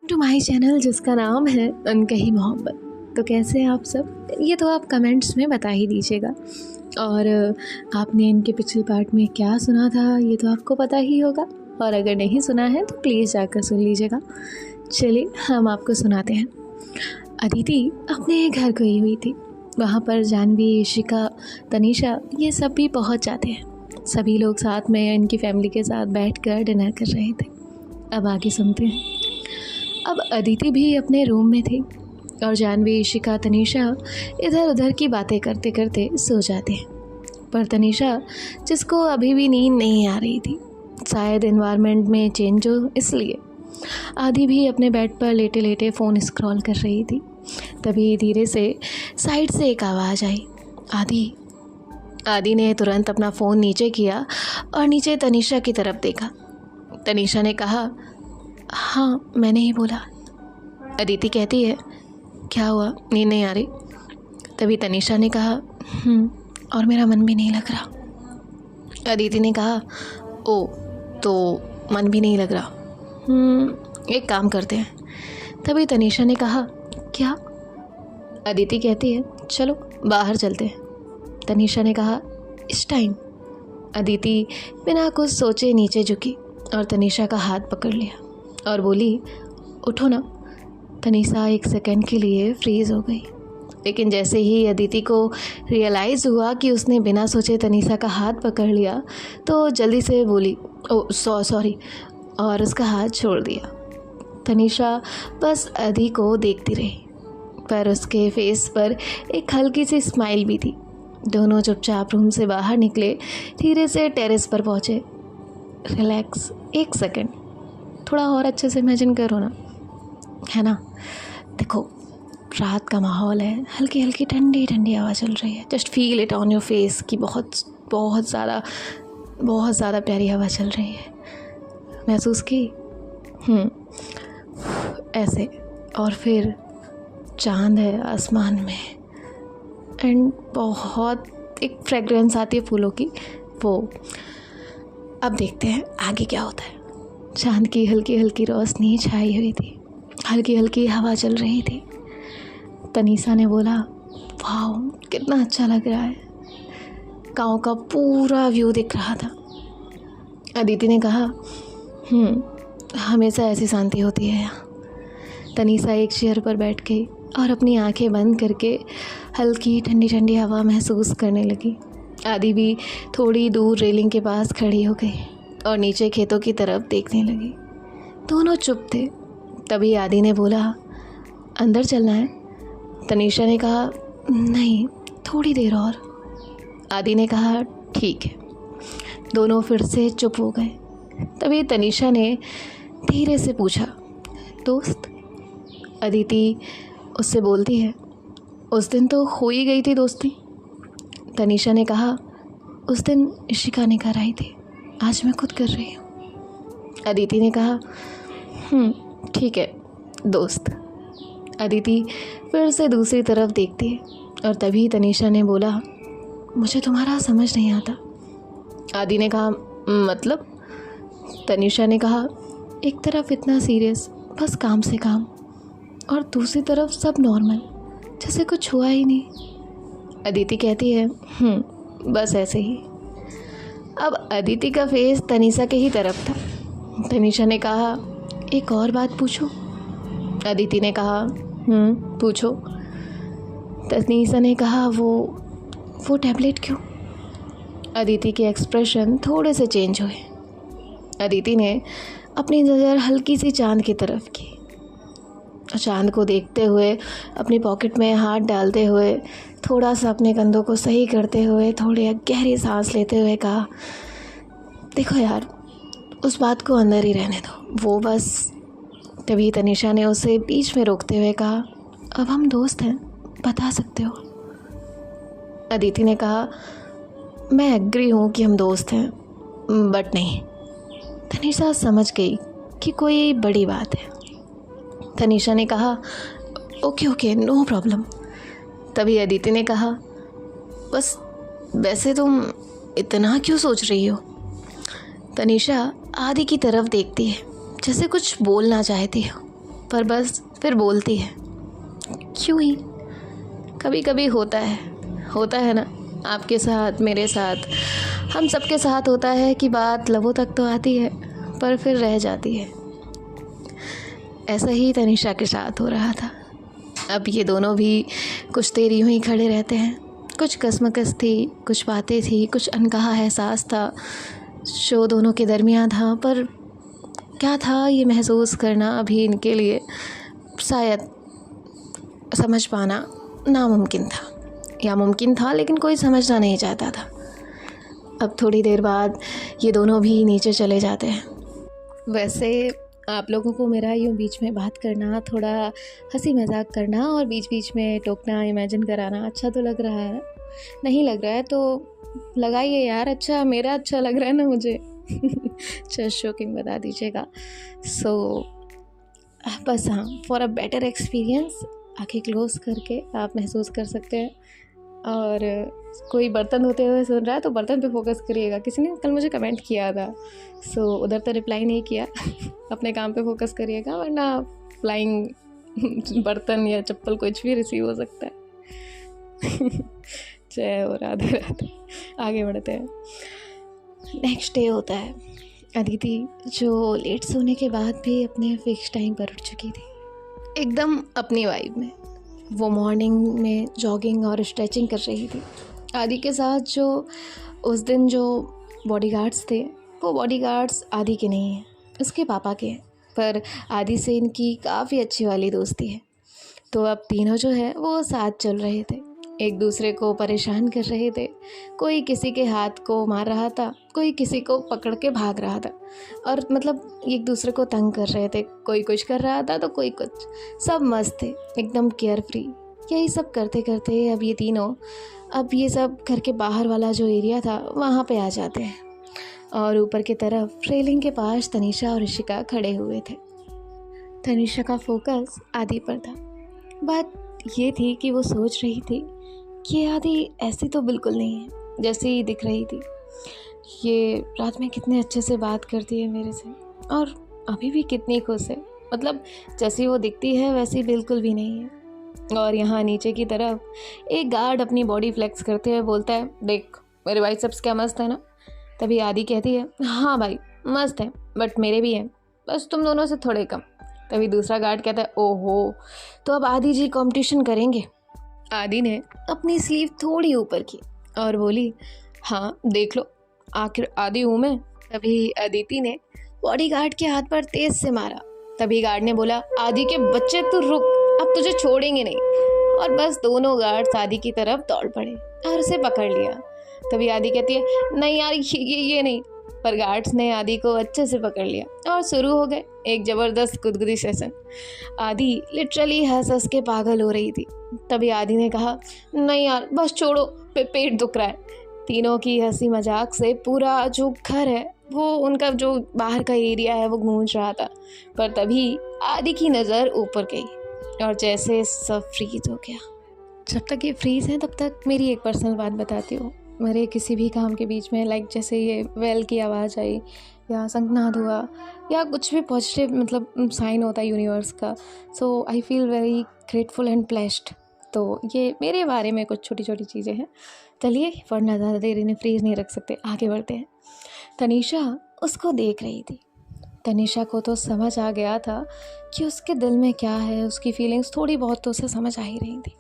To my channel जिसका नाम है अनकही मोहब्बत। तो कैसे हैं आप सब? ये तो आप कमेंट्स में बता ही दीजिएगा। और आपने इनके पिछले पार्ट में क्या सुना था ये तो आपको पता ही होगा, और अगर नहीं सुना है तो प्लीज़ जाकर सुन लीजिएगा। चलिए हम आपको सुनाते हैं। अदिति अपने घर गई हुई थी। वहाँ पर जानवी, इशिका, तनीषा ये सब भी पहुँच जाते हैं। सभी लोग साथ में इनकी फैमिली के साथ बैठकर डिनर कर रहे थे। अब आगे सुनते हैं। अब अदिति भी अपने रूम में थी और जानवी, इशिका, तनीषा इधर उधर की बातें करते करते सो जाते हैं। पर तनीषा, जिसको अभी भी नींद नहीं आ रही थी, शायद एनवायरनमेंट में चेंज हो इसलिए, आदि भी अपने बेड पर लेटे लेटे फ़ोन स्क्रॉल कर रही थी। तभी धीरे से साइड से एक आवाज़ आई, आदि। आदि ने तुरंत अपना फ़ोन नीचे किया और नीचे तनीषा की तरफ देखा। तनीषा ने कहा, हाँ मैंने ही बोला। अदिति कहती है, क्या हुआ, नींद नहीं आ रही? तभी तनीषा ने कहा, और मेरा मन भी नहीं लग रहा। अदिति ने कहा, ओ तो मन भी नहीं लग रहा, एक काम करते हैं। तभी तनीषा ने कहा, क्या? अदिति कहती है, चलो बाहर चलते हैं। तनीषा ने कहा, इस टाइम? अदिति बिना कुछ सोचे नीचे झुकी और तनीषा का हाथ पकड़ लिया और बोली, उठो ना। तनीषा एक सेकंड के लिए फ्रीज़ हो गई, लेकिन जैसे ही अदिति को रियलाइज़ हुआ कि उसने बिना सोचे तनीषा का हाथ पकड़ लिया तो जल्दी से बोली, ओ सॉरी, और उसका हाथ छोड़ दिया। तनीषा बस अदि को देखती रही, पर उसके फेस पर एक हल्की सी स्माइल भी थी। दोनों चुपचाप रूम से बाहर निकले, धीरे से टेरेस पर पहुँचे। रिलैक्स, एक सेकंड, थोड़ा और अच्छे से इमेजिन करो ना, है ना। देखो रात का माहौल है, हल्की हल्की ठंडी ठंडी हवा चल रही है। Just feel it on your face कि बहुत ज़्यादा प्यारी हवा चल रही है। महसूस की? ऐसे। और फिर चांद है आसमान में एंड बहुत एक फ्रेगरेंस आती है फूलों की, वो। अब देखते हैं आगे क्या होता है। चांद की हल्की हल्की रोशनी छाई हुई थी, हल्की हल्की हवा चल रही थी। तनीषा ने बोला, वाह कितना अच्छा लग रहा है, गाँव का पूरा व्यू दिख रहा था। अदिति ने कहा, हमेशा ऐसी शांति होती है यहाँ। तनीषा एक चेयर पर बैठ गई और अपनी आंखें बंद करके हल्की ठंडी ठंडी हवा महसूस करने लगी। आदि भी थोड़ी दूर रेलिंग के पास खड़ी हो गई और नीचे खेतों की तरफ देखने लगी। दोनों चुप थे। तभी आदि ने बोला, अंदर चलना है? तनीषा ने कहा, नहीं थोड़ी देर और। आदि ने कहा, ठीक है। दोनों फिर से चुप हो गए। तभी तनीषा ने धीरे से पूछा, दोस्त? अदिति उससे बोलती है, उस दिन तो हो ही गई थी दोस्ती। तनीषा ने कहा, उस दिन इशिका ने कराई थी, आज मैं खुद कर रही हूँ। अदिति ने कहा, ठीक है दोस्त। अदिति फिर से दूसरी तरफ देखती है और तभी तनीषा ने बोला, मुझे तुम्हारा समझ नहीं आता। आदि ने कहा, मतलब? तनीषा ने कहा, एक तरफ इतना सीरियस, बस काम से काम, और दूसरी तरफ सब नॉर्मल, जैसे कुछ हुआ ही नहीं। अदिति कहती है, बस ऐसे ही। अब अदिति का फेस तनीषा के ही तरफ था। तनीषा ने कहा, एक और बात पूछूं? अदिति ने कहा, पूछो। तनीषा ने कहा, वो टैबलेट क्यों? अदिति के एक्सप्रेशन थोड़े से चेंज हुए। अदिति ने अपनी नज़र हल्की सी चांद की तरफ की। चांद को देखते हुए, अपनी पॉकेट में हाथ डालते हुए, थोड़ा सा अपने कंधों को सही करते हुए, थोड़ी गहरी सांस लेते हुए कहा, देखो यार, उस बात को अंदर ही रहने दो, वो बस। तभी तनीषा ने उसे बीच में रोकते हुए कहा, अब हम दोस्त हैं, बता सकते हो। अदिति ने कहा, मैं एग्री हूँ कि हम दोस्त हैं, बट नहीं। तनीषा समझ गई कि कोई बड़ी बात है। तनीषा ने कहा, ओके नो प्रॉब्लम। तभी अदिति ने कहा, बस वैसे तुम इतना क्यों सोच रही हो? तनीषा आदि की तरफ देखती है, जैसे कुछ बोलना चाहती हो। पर बस फिर बोलती है क्यों ही। कभी कभी होता है ना, आपके साथ, मेरे साथ, हम सबके साथ होता है कि बात लबों तक तो आती है पर फिर रह जाती है। ऐसा ही तनिषा के साथ हो रहा था। अब ये दोनों भी कुछ देर यूं ही खड़े रहते हैं। कुछ कसमकस थी, कुछ बातें थी, कुछ अनकहा एहसास था जो दोनों के दरमियान था, पर क्या था ये महसूस करना अभी इनके लिए शायद समझ पाना नामुमकिन था, या मुमकिन था लेकिन कोई समझना नहीं चाहता था। अब थोड़ी देर बाद ये दोनों भी नीचे चले जाते हैं। वैसे आप लोगों को मेरा यूँ बीच में बात करना, थोड़ा हंसी मजाक करना और बीच बीच में टोकना, इमेजिन कराना अच्छा तो लग रहा है? नहीं लग रहा है तो लगाइए यार, अच्छा मेरा अच्छा लग रहा है ना मुझे। जस्ट जोकिंग बता दीजिएगा। सो बस हाँ, फॉर अ बेटर एक्सपीरियंस आँखें क्लोज करके आप महसूस कर सकते हैं। और कोई बर्तन धोते हुए सुन रहा है तो बर्तन पे फोकस करिएगा। किसी ने कल मुझे कमेंट किया था, सो उधर तो रिप्लाई नहीं किया। अपने काम पे फोकस करिएगा, वरना फ्लाइंग बर्तन या चप्पल कुछ भी रिसीव हो सकता है। जय हो, राधे राधे। आगे बढ़ते हैं। नेक्स्ट डे होता है। अदिति जो लेट सोने के बाद भी अपने फिक्स टाइम पर उठ चुकी थी, एकदम अपनी वाइब में। वो मॉर्निंग में जॉगिंग और स्ट्रेचिंग कर रही थी। आदि के साथ जो उस दिन जो बॉडीगार्ड्स थे, वो बॉडीगार्ड्स आदि के नहीं हैं, उसके पापा के हैं। पर आदि से इनकी काफ़ी अच्छी वाली दोस्ती है। तो अब तीनों जो है वो साथ चल रहे थे, एक दूसरे को परेशान कर रहे थे। कोई किसी के हाथ को मार रहा था, कोई किसी को पकड़ के भाग रहा था, और मतलब एक दूसरे को तंग कर रहे थे। कोई कुछ कर रहा था तो कोई कुछ, सब मस्त थे, एकदम केयर फ्री। यही सब करते करते अब ये तीनों, अब ये सब घर के बाहर वाला जो एरिया था वहाँ पे आ जाते हैं। और ऊपर की तरफ रेलिंग के पास तनिषा और ऋषिका खड़े हुए थे। तनिषा का फोकस आदि पर था। बात ये थी कि वो सोच रही थी कि आदि ऐसी तो बिल्कुल नहीं है जैसी दिख रही थी। ये रात में कितने अच्छे से बात करती है मेरे से, और अभी भी कितनी खुश है। मतलब जैसी वो दिखती है वैसी बिल्कुल भी नहीं है। और यहाँ नीचे की तरफ एक गार्ड अपनी बॉडी फ्लेक्स करते हुए बोलता है, देख मेरे बाइसेप्स क्या मस्त है ना। तभी आदि कहती है, हाँ भाई मस्त है, बट मेरे भी हैं, बस तुम दोनों से थोड़े कम। तभी दूसरा गार्ड कहता है, ओहो तो अब आदि जी कंपटीशन करेंगे। आदि ने अपनी स्लीव थोड़ी ऊपर की और बोली, हाँ देख लो, आखिर आदि हूँ मैं। तभी अदिति ने बॉडीगार्ड के हाथ पर तेज से मारा। तभी गार्ड ने बोला, आदि के बच्चे तू रुक, अब तुझे छोड़ेंगे नहीं। और बस दोनों गार्ड्स आदि की तरफ दौड़ पड़े और उसे पकड़ लिया। तभी आदि कहती है, नहीं यार ये नहीं। पर गार्ड्स ने आदि को अच्छे से पकड़ लिया और शुरू हो गए एक ज़बरदस्त गुदगुदी सेशन। आदि लिटरली हंस हंस के पागल हो रही थी। तभी आदि ने कहा, नहीं यार बस छोड़ो, पेट दुख रहा है। तीनों की हंसी मजाक से पूरा जो घर है, वो उनका जो बाहर का एरिया है वो गूंज रहा था। पर तभी आदि की नज़र ऊपर गई और जैसे सब फ्रीज हो गया। जब तक ये फ्रीज है तब तक मेरी एक पर्सनल बात बताती हूँ। मेरे किसी भी काम के बीच में जैसे ये वेल की आवाज़ आई या शंखनाद हुआ या कुछ भी पॉजिटिव मतलब साइन होता है यूनिवर्स का, so I feel very grateful and blessed. तो ये मेरे बारे में कुछ छोटी छोटी चीज़ें हैं। चलिए वरना ज़्यादा देर इन्हें फ्रीज नहीं रख सकते, आगे बढ़ते हैं। तनिषा उसको देख रही थी। तनिषा को तो समझ आ गया था कि उसके दिल में क्या है, उसकी फीलिंग्स थोड़ी बहुत तो उसे समझ आ ही रही थी।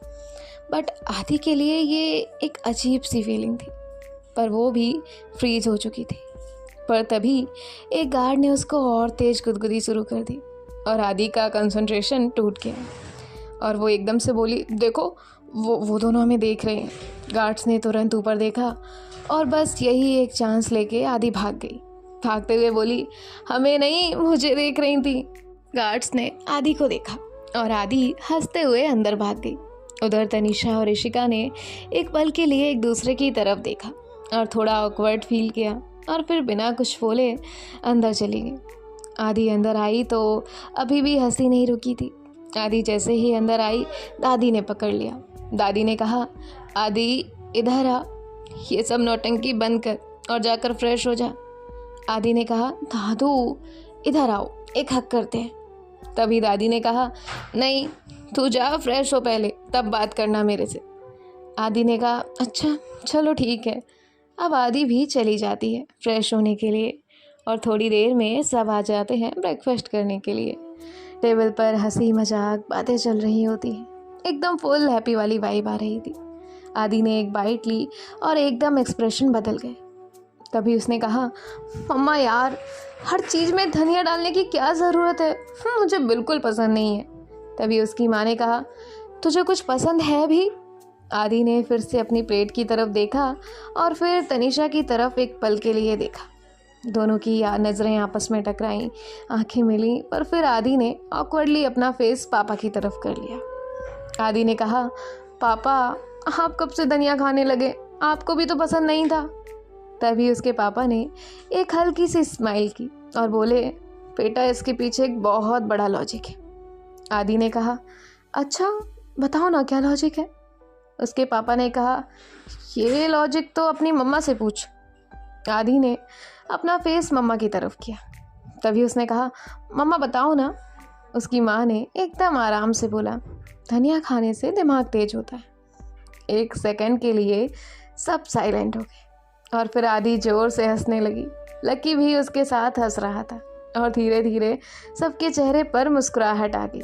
बट आदि के लिए ये एक अजीब सी फीलिंग थी, पर वो भी फ्रीज हो चुकी थी। पर तभी एक गार्ड ने उसको और तेज गुदगुदी शुरू कर दी और आदि का कंसंट्रेशन टूट गया और वो एकदम से बोली, देखो वो दोनों हमें देख रहे हैं। गार्ड्स ने तुरंत ऊपर देखा और बस यही एक चांस लेके आदि भाग गई। भागते हुए बोली, हमें नहीं, मुझे देख रही थी। गार्ड्स ने आदि को देखा और आदि हंसते हुए अंदर भाग गई। उधर तनिषा और ऋषिका ने एक पल के लिए एक दूसरे की तरफ देखा और थोड़ा ऑकवर्ड फील किया और फिर बिना कुछ बोले अंदर चली गई। आदि अंदर आई तो अभी भी हंसी नहीं रुकी थी। आदि जैसे ही अंदर आई, दादी ने पकड़ लिया। दादी ने कहा, आदि इधर आ, ये सब नौटंकी बंद कर और जाकर फ्रेश हो जा। आदि ने कहा, दादू इधर आओ, एक हक करते हैं। तभी दादी ने कहा, नहीं तू जा फ्रेश हो पहले, तब बात करना मेरे से। आदि ने कहा, अच्छा चलो ठीक है। अब आदि भी चली जाती है फ्रेश होने के लिए और थोड़ी देर में सब आ जाते हैं ब्रेकफास्ट करने के लिए। टेबल पर हंसी मजाक बातें चल रही होती हैं, एकदम फुल हैप्पी वाली वाइब आ रही थी। आदि ने एक बाइट ली और एकदम एक्सप्रेशन बदल गए। तभी उसने कहा, मम्मा यार, हर चीज़ में धनिया डालने की क्या ज़रूरत है, मुझे बिल्कुल पसंद नहीं है। तभी उसकी माँ ने कहा, तुझे कुछ पसंद है भी? आदि ने फिर से अपनी प्लेट की तरफ देखा और फिर तनीषा की तरफ एक पल के लिए देखा। दोनों की नज़रें आपस में टकराईं, आंखें मिली, पर फिर आदि ने ऑकवर्डली अपना फेस पापा की तरफ कर लिया। आदि ने कहा, पापा आप कब से धनिया खाने लगे, आपको भी तो पसंद नहीं था। तभी उसके पापा ने एक हल्की सी स्माइल की और बोले, बेटा इसके पीछे एक बहुत बड़ा लॉजिक है। आदि ने कहा, अच्छा बताओ ना क्या लॉजिक है। उसके पापा ने कहा, ये लॉजिक तो अपनी मम्मा से पूछ। आदि ने अपना फेस मम्मा की तरफ किया। तभी उसने कहा, मम्मा बताओ ना। उसकी माँ ने एकदम आराम से बोला, धनिया खाने से दिमाग तेज होता है। एक सेकंड के लिए सब साइलेंट हो गए और फिर आदि जोर से हंसने लगी। लकी भी उसके साथ हंस रहा था और धीरे धीरे सबके चेहरे पर मुस्कुराहट आ गई।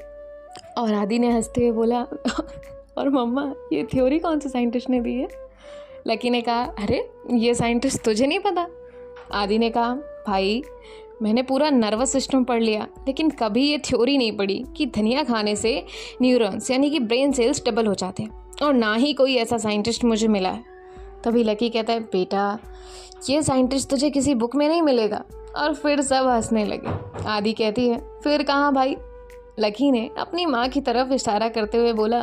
और आदि ने हंसते हुए बोला, और मम्मा ये थ्योरी कौन से साइंटिस्ट ने दी है? लकी ने कहा, अरे ये साइंटिस्ट तुझे नहीं पता? आदि ने कहा, भाई मैंने पूरा नर्वस सिस्टम पढ़ लिया, लेकिन कभी ये थ्योरी नहीं पढ़ी कि धनिया खाने से न्यूरॉन्स यानी कि ब्रेन सेल्स डबल हो जाते हैं, और ना ही कोई ऐसा साइंटिस्ट मुझे मिला है। तभी लकी कहता है, बेटा ये साइंटिस्ट तुझे किसी बुक में नहीं मिलेगा। और फिर सब हंसने लगे। आदि कहती है, फिर कहाँ भाई? लकी ने अपनी माँ की तरफ इशारा करते हुए बोला,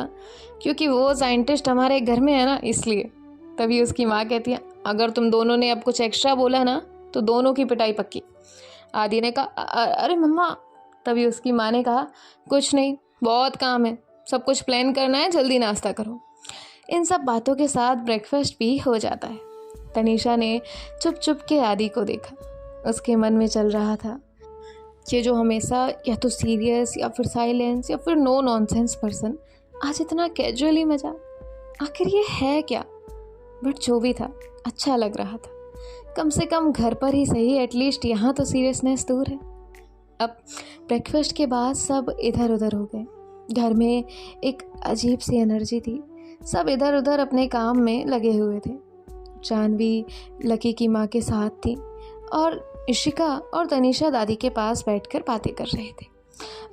क्योंकि वो साइंटिस्ट हमारे घर में है ना, इसलिए। तभी उसकी माँ कहती है, अगर तुम दोनों ने अब कुछ एक्स्ट्रा बोला ना तो दोनों की पिटाई पक्की। आदि ने कहा, अरे मम्मा। तभी उसकी माँ ने कहा, कुछ नहीं, बहुत काम है, सब कुछ प्लान करना है, जल्दी नाश्ता करो। इन सब बातों के साथ ब्रेकफास्ट भी हो जाता है। तनीषा ने चुप चुप के आदि को देखा। उसके मन में चल रहा था, ये जो हमेशा या तो सीरियस या फिर साइलेंस या फिर नो नॉनसेंस पर्सन, आज इतना कैजुअली मजाक, आखिर ये है क्या? बट जो भी था अच्छा लग रहा था। कम से कम घर पर ही सही, एटलीस्ट यहाँ तो सीरियसनेस दूर है। अब ब्रेकफास्ट के बाद सब इधर उधर हो गए। घर में एक अजीब सी एनर्जी थी। सब इधर उधर अपने काम में लगे हुए थे। जानवी लकी की माँ के साथ थी और इशिका और तनीषा दादी के पास बैठकर बातें कर रहे थे।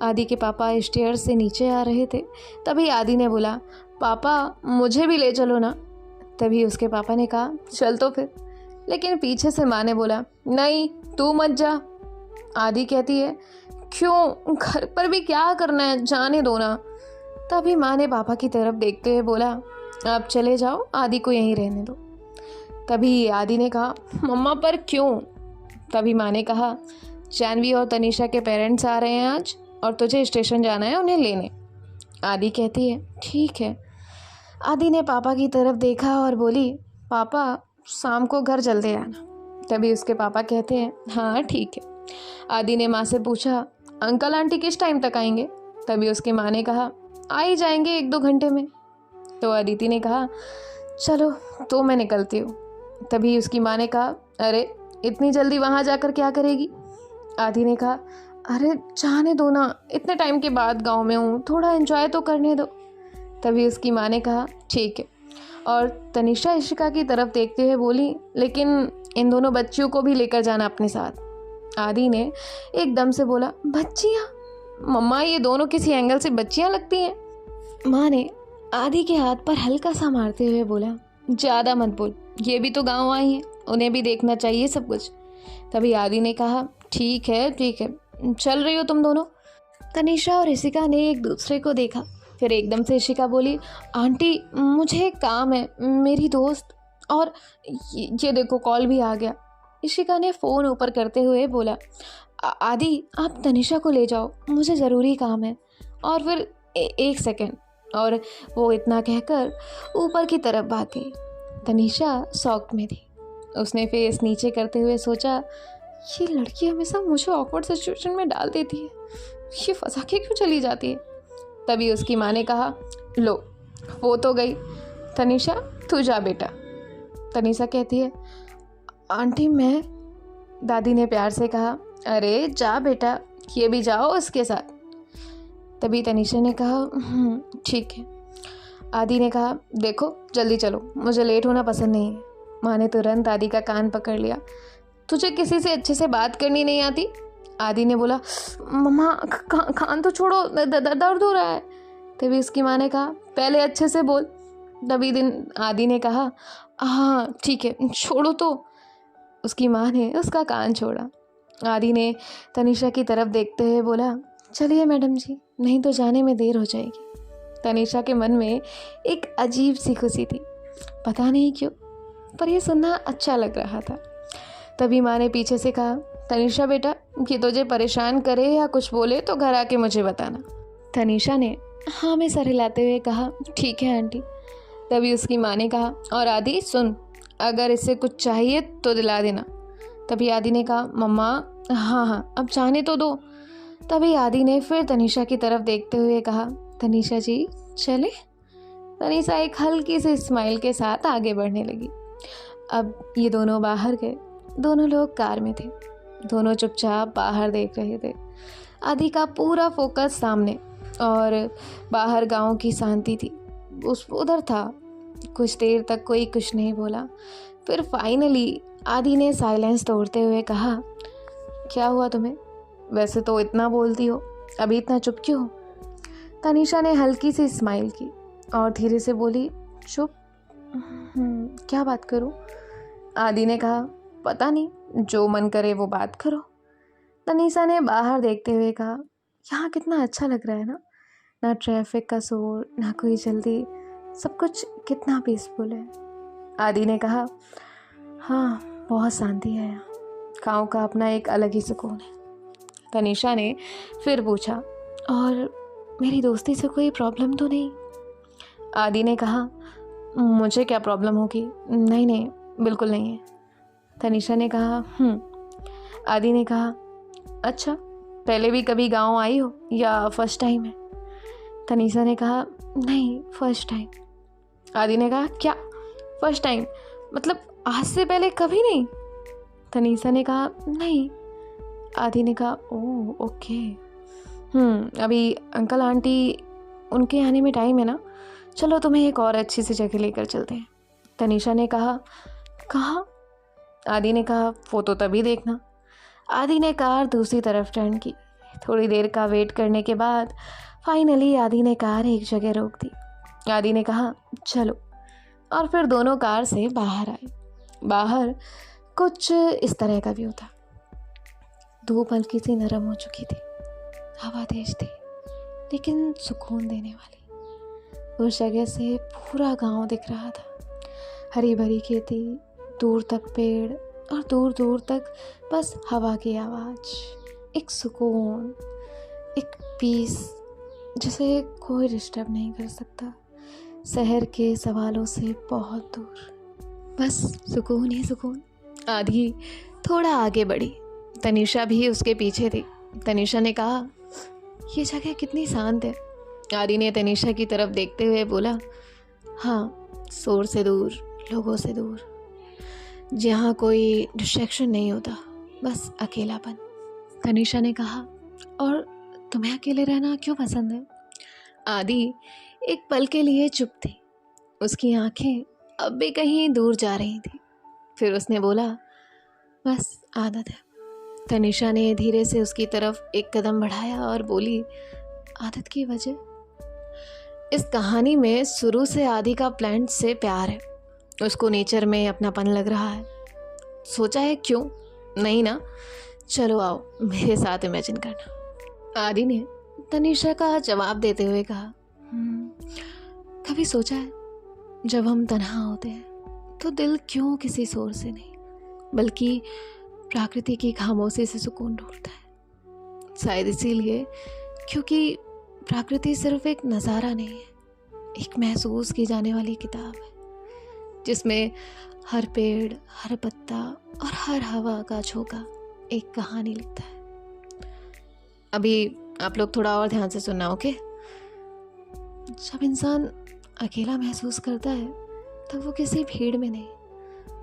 आदि के पापा स्टेयर्स से नीचे आ रहे थे। तभी आदि ने बोला, पापा मुझे भी ले चलो ना। तभी उसके पापा ने कहा, चल तो फिर। लेकिन पीछे से माँ ने बोला, नहीं तू मत जा। आदि कहती है, क्यों, घर पर भी क्या करना है, जाने दो ना। तभी माँ ने पापा की तरफ देखते हुए बोला, आप चले जाओ, आदि को यहीं रहने दो। तभी आदि ने कहा, मम्मा पर क्यों? तभी माँ ने कहा, जानवी और तनीषा के पेरेंट्स आ रहे हैं आज और तुझे स्टेशन जाना है उन्हें लेने। आदि कहती है, ठीक है। आदि ने पापा की तरफ देखा और बोली, पापा शाम को घर जल्दी आना। तभी उसके पापा कहते हैं, हाँ ठीक है। आदि ने माँ से पूछा, अंकल आंटी किस टाइम तक आएंगे? तभी उसकी माँ ने कहा, आ ही जाएंगे 1-2 घंटे में। तो अदिति ने कहा, चलो तो मैं निकलती हूँ। तभी उसकी माँ ने कहा, अरे इतनी जल्दी वहाँ जाकर क्या करेगी? आदि ने कहा, अरे जाने दो ना, इतने टाइम के बाद गांव में हूँ, थोड़ा एंजॉय तो करने दो। तभी उसकी माँ ने कहा, ठीक है। और तनीषा इशिका की तरफ देखते हुए बोली, लेकिन इन दोनों बच्चियों को भी लेकर जाना अपने साथ। आदि ने एकदम से बोला, बच्चियाँ? मम्मा ये दोनों किसी एंगल से बच्चियाँ लगती हैं। माँ ने आदि के हाथ पर हल्का सा मारते हुए बोला, ज़्यादा मत बोल, ये भी तो गाँव आई हैं, उन्हें भी देखना चाहिए सब कुछ। तभी आदि ने कहा, ठीक है ठीक है, चल रही हो तुम दोनों। तनीषा और इशिका ने एक दूसरे को देखा। फिर एकदम से इशिका बोली, आंटी मुझे एक काम है, मेरी दोस्त, और ये देखो कॉल भी आ गया। इशिका ने फ़ोन ऊपर करते हुए बोला, आदि आप तनीषा को ले जाओ, मुझे ज़रूरी काम है। और फिर एक सेकेंड, और वो इतना कहकर ऊपर की तरफ भाग गई। तनीषा शॉक में थी। उसने फेस नीचे करते हुए सोचा, ये लड़की हमेशा मुझे ऑकवर्ड सिचुएशन में डाल देती है, ये फंसा के क्यों चली जाती है। तभी उसकी माँ ने कहा, लो वो तो गई, तनीषा तू जा बेटा। तनीषा कहती है, आंटी मैं। दादी ने प्यार से कहा, अरे जा बेटा, ये भी जाओ उसके साथ। तभी तनीषा ने कहा, ठीक है। आदि ने कहा, देखो जल्दी चलो, मुझे लेट होना पसंद नहीं है। माँ ने तुरंत आदि का कान पकड़ लिया, तुझे किसी से अच्छे से बात करनी नहीं आती। आदि ने बोला, मम्मा कान तो छोड़ो, दर्द हो रहा है। तभी उसकी माँ ने कहा, पहले अच्छे से बोल। तभी आदि ने कहा, हाँ ठीक है छोड़ो तो। उसकी माँ ने उसका कान छोड़ा। आदि ने तनीषा की तरफ देखते हुए बोला, चलिए मैडम जी, नहीं तो जाने में देर हो जाएगी। तनीषा के मन में एक अजीब सी खुशी थी, पता नहीं क्यों, पर यह सुनना अच्छा लग रहा था। तभी माँ ने पीछे से कहा, तनीषा बेटा, ये तुझे परेशान करे या कुछ बोले तो घर आके मुझे बताना। तनीषा ने हाँ में सर हिलाते हुए कहा, ठीक है आंटी। तभी उसकी माँ ने कहा, और आदि सुन, अगर इससे कुछ चाहिए तो दिला देना। तभी आदि ने कहा, मम्मा हाँ अब जाने तो दो। तभी आदि ने फिर तनीषा की तरफ देखते हुए कहा, तनीषा जी चले। तनीषा एक हल्की सी स्माइल के साथ आगे बढ़ने लगी। अब ये दोनों बाहर गए। दोनों लोग कार में थे। दोनों चुपचाप बाहर देख रहे थे। आदि का पूरा फोकस सामने और बाहर गांव की शांति थी, उधर था। कुछ देर तक कोई कुछ नहीं बोला। फिर फाइनली आदि ने साइलेंस तोड़ते हुए कहा, क्या हुआ तुम्हें? वैसे तो इतना बोलती हो, अभी इतना चुप क्यों हो? तनीषा ने हल्की सी स्माइल की और धीरे से बोली, चुप? क्या बात करूं? आदि ने कहा, पता नहीं, जो मन करे वो बात करो। तनीषा ने बाहर देखते हुए कहा, यहाँ कितना अच्छा लग रहा है ना ट्रैफिक का शोर, ना कोई जल्दी, सब कुछ कितना पीसफुल है। आदि ने कहा, हाँ बहुत शांति है यहाँ, गाँव का अपना एक अलग ही सुकून है। तनीषा ने फिर पूछा, और मेरी दोस्ती से कोई प्रॉब्लम तो नहीं? आदि ने कहा, मुझे क्या प्रॉब्लम होगी? नहीं बिल्कुल नहीं है। तनीषा ने कहा, आदि ने कहा, अच्छा पहले भी कभी गांव आई हो या फर्स्ट टाइम है? तनीषा ने कहा, नहीं फर्स्ट टाइम। आदि ने कहा, क्या फर्स्ट टाइम? मतलब आज से पहले कभी नहीं? तनीषा ने कहा, नहीं। आदि ने कहा, ओह ओके। अभी अंकल आंटी उनके आने में टाइम है ना, चलो तुम्हें एक और अच्छी सी जगह लेकर चलते हैं। तनीषा ने कहा, कहाँ? आदि ने कहा, वो तो तभी देखना। आदि ने कार दूसरी तरफ टर्न की। थोड़ी देर का वेट करने के बाद फाइनली आदि ने कार एक जगह रोक दी। आदि ने कहा, चलो, और फिर दोनों कार से बाहर आए। बाहर कुछ इस तरह का व्यू था। धूप हल्की सी नरम हो चुकी थी, हवा तेज थी लेकिन सुकून देने वाली। उस जगह से पूरा गांव दिख रहा था, हरी भरी खेती, दूर तक पेड़ और दूर दूर तक बस हवा की आवाज़। एक सुकून, एक पीस जिसे कोई डिस्टर्ब नहीं कर सकता। शहर के सवालों से बहुत दूर, बस सुकून ही सुकून। आदि थोड़ा आगे बढ़ी, तनीषा भी उसके पीछे थी। तनीषा ने कहा, ये जगह कितनी शांत है। आदि ने तनीषा की तरफ देखते हुए बोला, हाँ शोर से दूर, लोगों से दूर, जहाँ कोई डिस्ट्रैक्शन नहीं होता, बस अकेलापन। तनीषा ने कहा, और तुम्हें अकेले रहना क्यों पसंद है? आदि एक पल के लिए चुप थी। उसकी आंखें अब भी कहीं दूर जा रही थी। फिर उसने बोला, बस आदत है। तनीषा ने धीरे से उसकी तरफ एक कदम बढ़ाया और बोली, आदत की वजह? इस कहानी में शुरू से आदि का प्लांट से प्यार है। उसको नेचर में अपनापन लग रहा है। सोचा है क्यों? नहीं ना? चलो आओ मेरे साथ इमेजिन करना। आदि ने तनीषा का जवाब देते हुए कहा, कभी सोचा है जब हम तन्हा होते हैं तो दिल क्यों किसी शोर से नहीं बल्कि प्रकृति की खामोशी से सुकून ढूंढता है? शायद इसीलिए क्योंकि प्रकृति सिर्फ एक नज़ारा नहीं है, एक महसूस की जाने वाली किताब है जिसमें हर पेड़, हर पत्ता और हर हवा का झोंका एक कहानी लिखता है। अभी आप लोग थोड़ा और ध्यान से सुनना, ओके। जब इंसान अकेला महसूस करता है तब वो किसी भीड़ में नहीं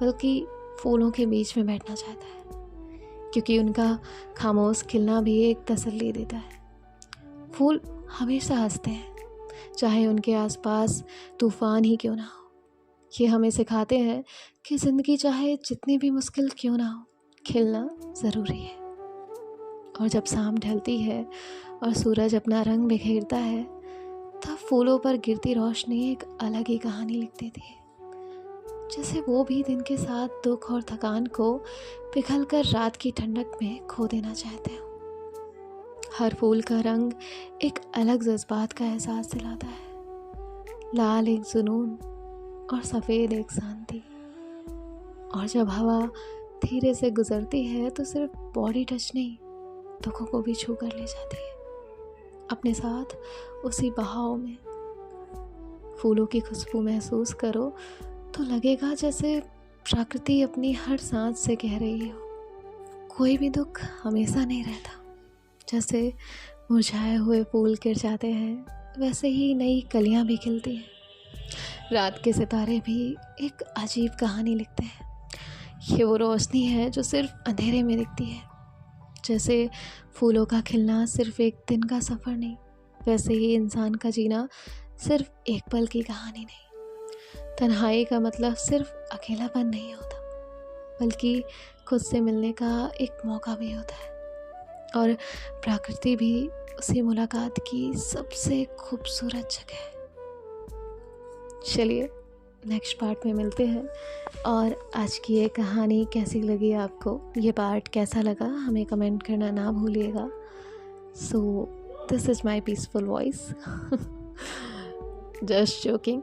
बल्कि फूलों के बीच में बैठना चाहता है, क्योंकि उनका खामोश खिलना भी एक तसल्ली देता है। फूल हमेशा हंसते हैं, चाहे उनके आसपास तूफान ही क्यों ना हो। ये हमें सिखाते हैं कि ज़िंदगी चाहे जितनी भी मुश्किल क्यों ना हो, खिलना ज़रूरी है। और जब शाम ढलती है और सूरज अपना रंग बिखेरता है, तब फूलों पर गिरती रोशनी एक अलग ही कहानी लिख देती है। जैसे वो भी दिन के साथ दुख और थकान को पिघलकर रात की ठंडक में खो देना चाहते हो। हर फूल का रंग एक अलग जज्बात का एहसास दिलाता है। लाल एक जुनून और सफ़ेद एक शांति। और जब हवा धीरे से गुजरती है तो सिर्फ बॉडी टच नहीं, दुखों को भी छू कर ले जाती है अपने साथ उसी बहाव में। फूलों की खुशबू महसूस करो तो लगेगा जैसे प्रकृति अपनी हर सांस से कह रही हो, कोई भी दुख हमेशा नहीं रहता। जैसे मुरझाए हुए फूल गिर जाते हैं, वैसे ही नई कलियां भी खिलती हैं। रात के सितारे भी एक अजीब कहानी लिखते हैं। ये वो रोशनी है जो सिर्फ अंधेरे में दिखती है। जैसे फूलों का खिलना सिर्फ एक दिन का सफ़र नहीं, वैसे ही इंसान का जीना सिर्फ एक पल की कहानी नहीं। तन्हाई का मतलब सिर्फ अकेलापन नहीं होता, बल्कि खुद से मिलने का एक मौका भी होता है। और प्रकृति भी उसी मुलाकात की सबसे खूबसूरत जगह है। चलिए नेक्स्ट पार्ट में मिलते हैं। और आज की ये कहानी कैसी लगी आपको, ये पार्ट कैसा लगा, हमें कमेंट करना ना भूलिएगा। So this is my peaceful voice, just joking.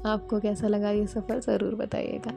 आपको कैसा लगा ये सफ़र ज़रूर बताइएगा।